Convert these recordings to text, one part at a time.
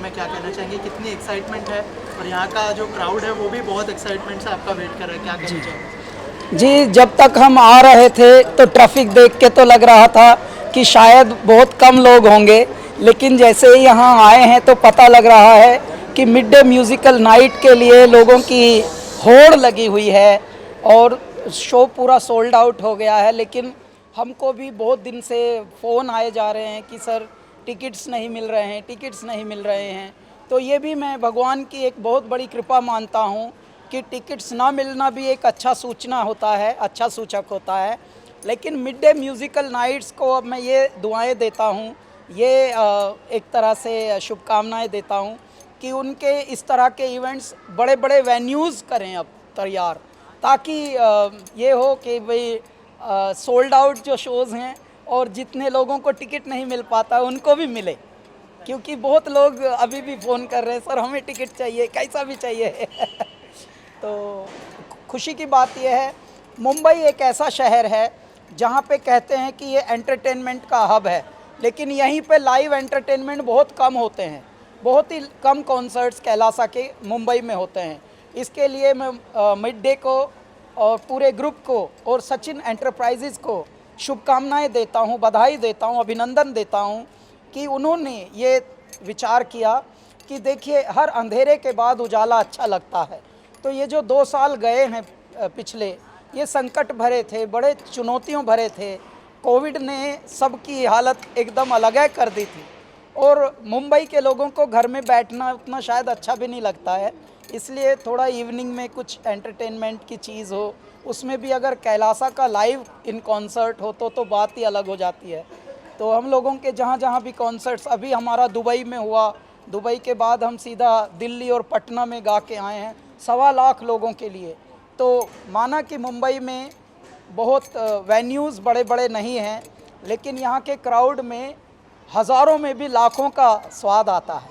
में क्या कहना चाहेंगे, कितनी एक्साइटमेंट है और यहाँ का जो क्राउड है वो भी बहुत एक्साइटमेंट से आपका वेट कर रहा है, क्या कहना चाहेंगे? जी, जब तक हम आ रहे थे तो ट्रैफिक देख के तो लग रहा था कि शायद बहुत कम लोग होंगे, लेकिन जैसे ही यहाँ आए हैं तो पता लग रहा है कि मिड डे म्यूज़िकल नाइट के लिए लोगों की होड़ लगी हुई है और शो पूरा सोल्ड आउट हो गया है। लेकिन हमको भी बहुत दिन से फ़ोन आए जा रहे हैं कि सर टिकट्स नहीं मिल रहे हैं, टिकट्स नहीं मिल रहे हैं। तो ये भी मैं भगवान की एक बहुत बड़ी कृपा मानता हूँ कि टिकट्स ना मिलना भी एक अच्छा सूचना होता है, अच्छा सूचक होता है। लेकिन मिड डे म्यूज़िकल नाइट्स को अब मैं ये दुआएं देता हूँ, ये एक तरह से शुभकामनाएं देता हूँ कि उनके इस तरह के इवेंट्स बड़े बड़े वेन्यूज़ करें अब तैयार, ताकि ये हो कि भाई सोल्ड आउट जो शोज़ हैं और जितने लोगों को टिकट नहीं मिल पाता उनको भी मिले, क्योंकि बहुत लोग अभी भी फ़ोन कर रहे हैं सर हमें टिकट चाहिए, कैसा भी चाहिए। तो खुशी की बात यह है, मुंबई एक ऐसा शहर है जहाँ पे कहते हैं कि ये एंटरटेनमेंट का हब है, लेकिन यहीं पे लाइव एंटरटेनमेंट बहुत कम होते हैं। बहुत ही कम कॉन्सर्ट्स कैलासा के मुंबई में होते हैं। इसके लिए मैं मिड डे को और पूरे ग्रुप को और सचिन एंटरप्राइजेज़ को शुभकामनाएं देता हूं, बधाई देता हूं, अभिनंदन देता हूं कि उन्होंने ये विचार किया कि देखिए हर अंधेरे के बाद उजाला अच्छा लगता है। तो ये जो 2 साल गए हैं पिछले, ये संकट भरे थे, बड़े चुनौतियों भरे थे। कोविड ने सबकी हालत एकदम अलग कर दी थी और मुंबई के लोगों को घर में बैठना उतना शायद अच्छा भी नहीं लगता है। इसलिए थोड़ा इवनिंग में कुछ एंटरटेनमेंट की चीज़ हो, उसमें भी अगर कैलासा का लाइव इन कॉन्सर्ट हो तो बात ही अलग हो जाती है। तो हम लोगों के जहाँ जहाँ भी कॉन्सर्ट्स, अभी हमारा दुबई में हुआ, दुबई के बाद हम सीधा दिल्ली और पटना में गा के आए हैं 1.25 लाख लोगों के लिए। तो माना कि मुंबई में बहुत वेन्यूज़ बड़े बड़े नहीं हैं, लेकिन यहाँ के क्राउड में हज़ारों में भी लाखों का स्वाद आता है।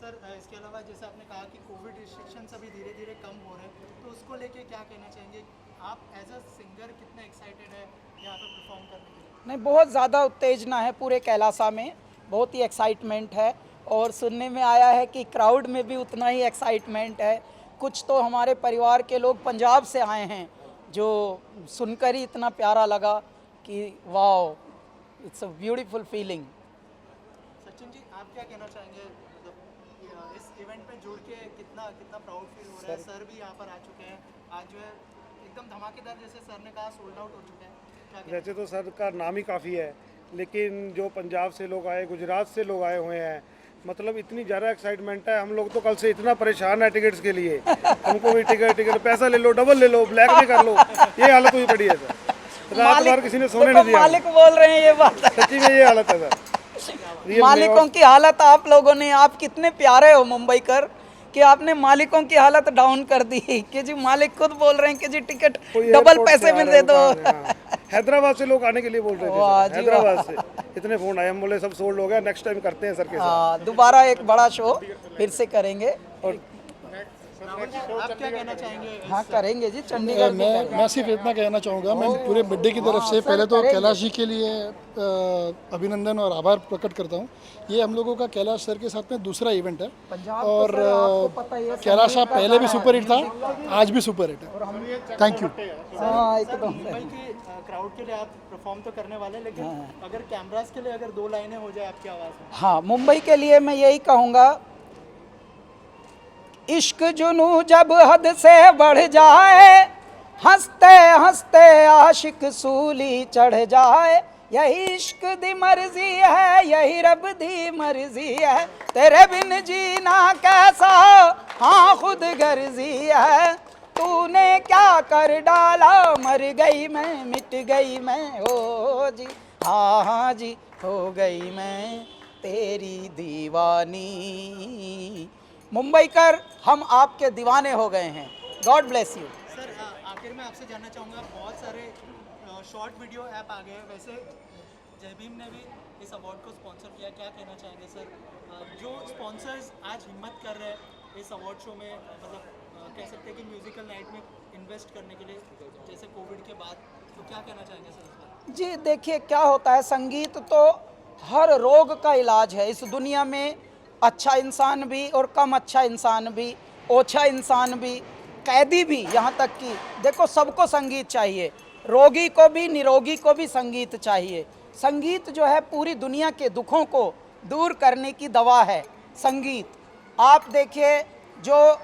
सर इसके अलावा जैसे आपने कहा कि कोविड रिस्ट्रिक्शंस अभी धीरे धीरे कम हो रहे हैं, तो उसको लेके क्या कहना चाहेंगे? आप एज अ सिंगर कितने एक्साइटेड है यहाँ पे परफॉर्म करने के लिए? नहीं, बहुत ज़्यादा उत्तेजना है पूरे कैलासा में, बहुत ही एक्साइटमेंट है और सुनने में आया है कि क्राउड में भी उतना ही एक्साइटमेंट है। कुछ तो हमारे परिवार के लोग पंजाब से आए हैं, जो सुनकर ही इतना प्यारा लगा कि wow, it's a beautiful feeling. Sachin ji, आप क्या कहना चाहेंगे, मतलब इस इवेंट में जुड़ के कितना कितना प्राउड फील हो रहा है? सर भी यहाँ पर आ चुके हैं, आज जो है एकदम धमाकेदार, जैसे सर ने कहा सोल्ड आउट हो चुके हैं, क्या वैसे तो सर का नाम ही काफ़ी है, लेकिन जो पंजाब से लोग आए, गुजरात से लोग आए हुए हैं, मतलब इतनी ज़्यादा एक्साइटमेंट है। हम लोग तो कल से इतना परेशान है टिकट्स के लिए, हमको भी टिकट पैसा ले लो, डबल ले लो, ब्लैक में कर लो, ये हालत हुई पड़ी है सर। रात भर किसी ने सोने नहीं दिया। मालिक बोल रहे हैं ये बात, सच्ची में ये हालत है सर। मालिकों की हालत आप लोगों ने, आप कितने प्यारे हो मुंबई कर कि आपने मालिकों की हालत डाउन कर दी कि जी मालिक खुद बोल रहे हैं कि जी टिकट डबल पैसे में दे दो। हैदराबाद से लोग आने के लिए बोल रहे वाह थे, जी हैदराबाद से इतने फोन आए, हम बोले सब सोल्ड हो गया, नेक्स्ट टाइम करते हैं सर के साथ। हाँ, दोबारा एक बड़ा शो फिर से करेंगे। और आप क्या कहना चाहेंगे? हाँ करेंगे जी, चंडीगढ़ में मैं सिर्फ इतना कहना चाहूँगा, मैं पूरे मिड डे की तरफ से पहले तो कैलाश जी के लिए अभिनंदन और आभार प्रकट करता हूँ। ये हम लोगों का कैलाश सर के साथ में दूसरा इवेंट है और कैलाश साहब पहले भी सुपर हिट था, आज भी सुपर हिट है। Thank you. हाँ एकदम। मुंबई की क्राउड के लिए आप परफॉर्म तो करने वाले, लेकिन अगर कैमरास के लिए अगर 2 लाइनें हो जाए आपकी आवाज़ में? हाँ, मुंबई के लिए मैं यही कहूँगा, इश्क जुनू जब हद से बढ़ जाए, हंसते हंसते आशिक सूली चढ़ जाए, यही इश्क दी मर्जी है, यही रब दी मर्जी है, तेरे बिन जीना कैसा, हाँ खुद गर्जी है, तूने क्या कर डाला, मर गई मैं, मिट गई मैं, ओ जी हाँ हाँ जी, हो गई मैं तेरी दीवानी। मुंबई कर हम आपके दीवाने हो गए हैं। God bless you. सर आखिर में आपसे जानना चाहूँगा, बहुत सारे शॉर्ट वीडियो ऐप आ गए हैं, वैसे जय भीम ने भी इस अवार्ड को स्पॉन्सर किया, क्या कहना चाहेंगे सर? जो स्पॉन्सर्स आज हिम्मत कर रहे हैं इस अवार्ड शो में, मतलब कह सकते हैं कि म्यूजिकल नाइट में इन्वेस्ट करने के लिए, जैसे कोविड के बाद, तो क्या कहना चाहेंगे सर इस पर? जी देखिए क्या होता है, संगीत तो हर रोग का इलाज है। इस दुनिया में अच्छा इंसान भी और कम अच्छा इंसान भी, ओछा इंसान भी, कैदी भी, यहाँ तक कि देखो सबको संगीत चाहिए, रोगी को भी निरोगी को भी संगीत चाहिए। संगीत जो है पूरी दुनिया के दुखों को दूर करने की दवा है संगीत। आप देखिए जो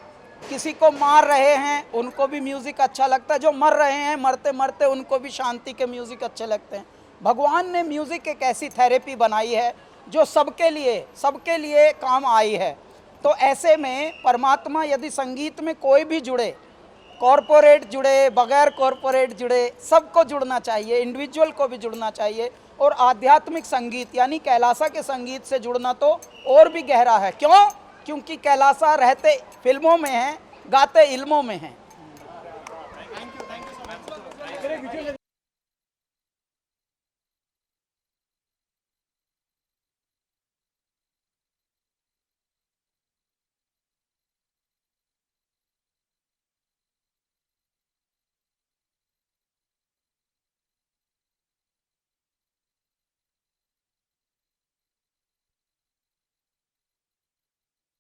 किसी को मार रहे हैं उनको भी म्यूज़िक अच्छा लगता है, जो मर रहे हैं मरते मरते उनको भी शांति के म्यूज़िक अच्छे लगते हैं। भगवान ने म्यूज़िक एक ऐसी थेरेपी बनाई है जो सबके लिए काम आई है। तो ऐसे में परमात्मा यदि संगीत में कोई भी जुड़े, कॉरपोरेट जुड़े, बगैर कॉरपोरेट जुड़े, सबको जुड़ना चाहिए, इंडिविजुअल को भी जुड़ना चाहिए। और आध्यात्मिक संगीत यानी कैलासा के संगीत से जुड़ना तो और भी गहरा है। क्यों? क्योंकि कैलासा रहते फिल्मों में हैं, गाते इल्मों में हैं।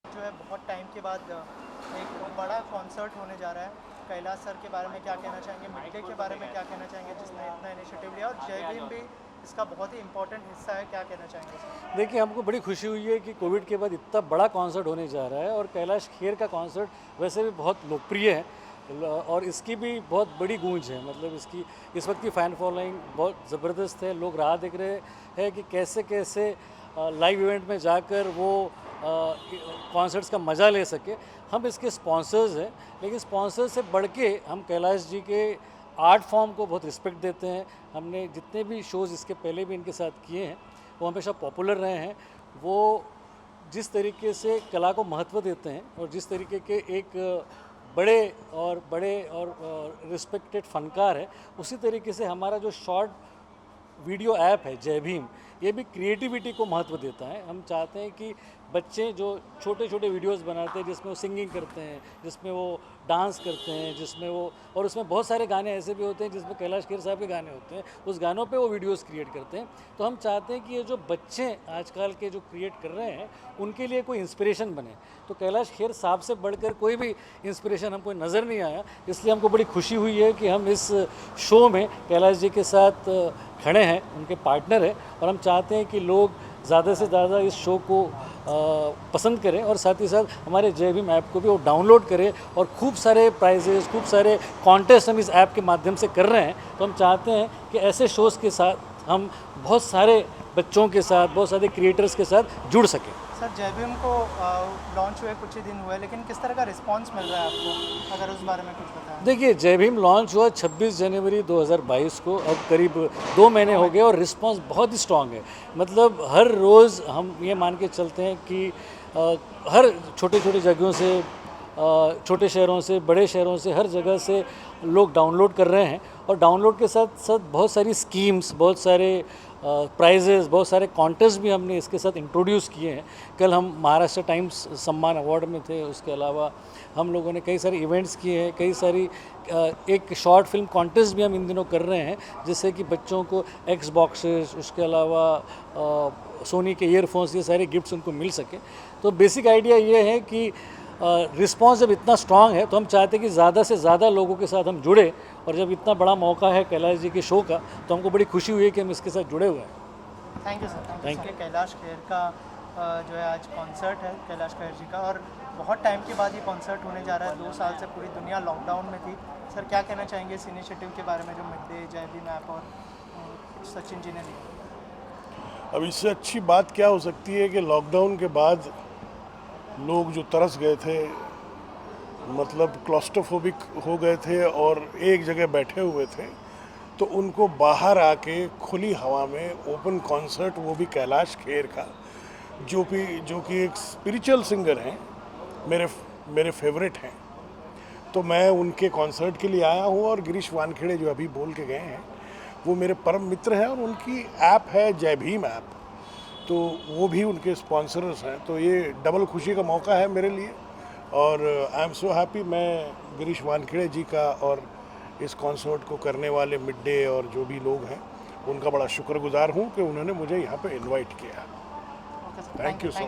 जो है बहुत टाइम के बाद एक बड़ा कॉन्सर्ट होने जा रहा है। कैलाश सर के बारे में क्या कहना चाहेंगे, मिड डे के बारे में क्या कहना चाहेंगे जिसने इतना इनिशिएटिव लिया, और जय भीम भी इसका बहुत ही इंपॉर्टेंट हिस्सा है, क्या कहना चाहेंगे सर? देखिए, हमको बड़ी खुशी हुई है कि कोविड के बाद इतना बड़ा कॉन्सर्ट होने जा रहा है, और कैलाश खेर का कॉन्सर्ट वैसे भी बहुत लोकप्रिय है और इसकी भी बहुत बड़ी गूंज है। मतलब इसकी इस वक्त की फ़ैन फॉलोइंग बहुत ज़बरदस्त है। लोग राह देख रहे हैं कि कैसे कैसे लाइव इवेंट में जाकर वो कॉन्सर्ट्स का मज़ा ले सके। हम इसके स्पॉन्सर्स हैं, लेकिन स्पॉन्सर्स से बढ़ के हम कैलाश जी के आर्ट फॉर्म को बहुत रिस्पेक्ट देते हैं। हमने जितने भी शोज़ इसके पहले भी इनके साथ किए हैं वो हमेशा पॉपुलर रहे हैं। वो जिस तरीके से कला को महत्व देते हैं और जिस तरीके के एक बड़े और रिस्पेक्टेड फनकार है, उसी तरीके से हमारा जो शॉर्ट वीडियो ऐप है जय भीम, ये भी क्रिएटिविटी को महत्व देता है। हम चाहते हैं कि बच्चे जो छोटे छोटे वीडियोस बनाते हैं जिसमें वो सिंगिंग करते हैं, जिसमें वो डांस करते हैं, जिसमें वो, और उसमें बहुत सारे गाने ऐसे भी होते हैं जिसमें कैलाश खेर साहब के गाने होते हैं, उस गानों पे वो वीडियोस क्रिएट करते हैं। तो हम चाहते हैं कि ये जो बच्चे आजकल के जो क्रिएट कर रहे हैं उनके लिए कोई इंस्पिरेशन बने। तो कैलाश खेर साहब से बढ़कर कोई भी इंस्पिरेशन हमको नज़र नहीं आया, इसलिए हमको बड़ी खुशी हुई है कि हम इस शो में कैलाश जी के साथ खड़े हैं, उनके पार्टनर हैं, और हम चाहते हैं कि लोग ज़्यादा से ज़्यादा इस शो को पसंद करें और साथ ही साथ हमारे जय भीम ऐप को भी वो डाउनलोड करें। और खूब सारे प्राइजेस, खूब सारे कॉन्टेस्ट हम इस ऐप के माध्यम से कर रहे हैं। तो हम चाहते हैं कि ऐसे शोज़ के साथ हम बहुत सारे बच्चों के साथ, बहुत सारे क्रिएटर्स के साथ जुड़ सकें। सर, जय भीम को लॉन्च हुए कुछ ही दिन हुए, लेकिन किस तरह का रिस्पांस मिल रहा है आपको, अगर उस बारे में कुछ बताएं? देखिए, जय भीम लॉन्च हुआ 26 जनवरी 2022 को, अब करीब 2 महीने हो गए और रिस्पांस बहुत ही स्ट्रांग है। मतलब हर रोज़ हम ये मान के चलते हैं कि हर छोटे छोटे जगहों से, छोटे शहरों से, बड़े शहरों से, हर जगह से लोग डाउनलोड कर रहे हैं। और डाउनलोड के साथ साथ बहुत सारी स्कीम्स, बहुत सारे प्राइजेस, बहुत सारे कॉन्टेस्ट भी हमने इसके साथ इंट्रोड्यूस किए हैं। कल हम महाराष्ट्र टाइम्स सम्मान अवार्ड में थे, उसके अलावा हम लोगों ने कई सारे इवेंट्स किए हैं, कई सारी एक शॉर्ट फिल्म कॉन्टेस्ट भी हम इन दिनों कर रहे हैं, जिससे कि बच्चों को एक्स बॉक्सेस, उसके अलावा सोनी के ईयरफोन्स, ये सारे गिफ्ट्स उनको मिल सके। तो बेसिक आइडिया ये है कि रिस्पांस जब इतना स्ट्रांग है तो हम चाहते हैं कि ज़्यादा से ज़्यादा लोगों के साथ हम जुड़े, और जब इतना बड़ा मौका है कैलाश जी के शो का तो हमको बड़ी खुशी हुई है कि हम इसके साथ जुड़े हुए हैं। Thank you sir. Thank you. Kailash Kher का जो है आज कॉन्सर्ट है कैलाश खेर जी का, और बहुत टाइम के बाद ये कॉन्सर्ट होने जा रहा है। 2 साल से पूरी दुनिया लॉकडाउन में थी। सर, क्या कहना चाहेंगे इस इनिशिएटिव के बारे में जो मिड डे जय भीम ऐप और सचिन जी ने लिया? अब इससे अच्छी बात क्या हो सकती है कि लॉकडाउन के बाद लोग जो तरस गए थे, मतलब क्लॉस्ट्रोफोबिक हो गए थे और एक जगह बैठे हुए थे, तो उनको बाहर आके खुली हवा में ओपन कॉन्सर्ट, वो भी कैलाश खेर का, जो कि एक स्पिरिचुअल सिंगर हैं, मेरे फेवरेट हैं। तो मैं उनके कॉन्सर्ट के लिए आया हूँ। और गिरीश वानखेड़े जो अभी बोल के गए हैं वो मेरे परम मित्र हैं, और उनकी ऐप है जय भीम ऐप, तो वो भी उनके स्पॉन्सर्स हैं। तो ये डबल खुशी का मौका है मेरे लिए, और आई एम सो हैप्पी। मैं गिरीश वानखेड़े जी का और इस कॉन्सर्ट को करने वाले मिड डे और जो भी लोग हैं उनका बड़ा शुक्रगुजार हूँ कि उन्होंने मुझे यहाँ पे इनवाइट किया। Okay sir, thank you so much.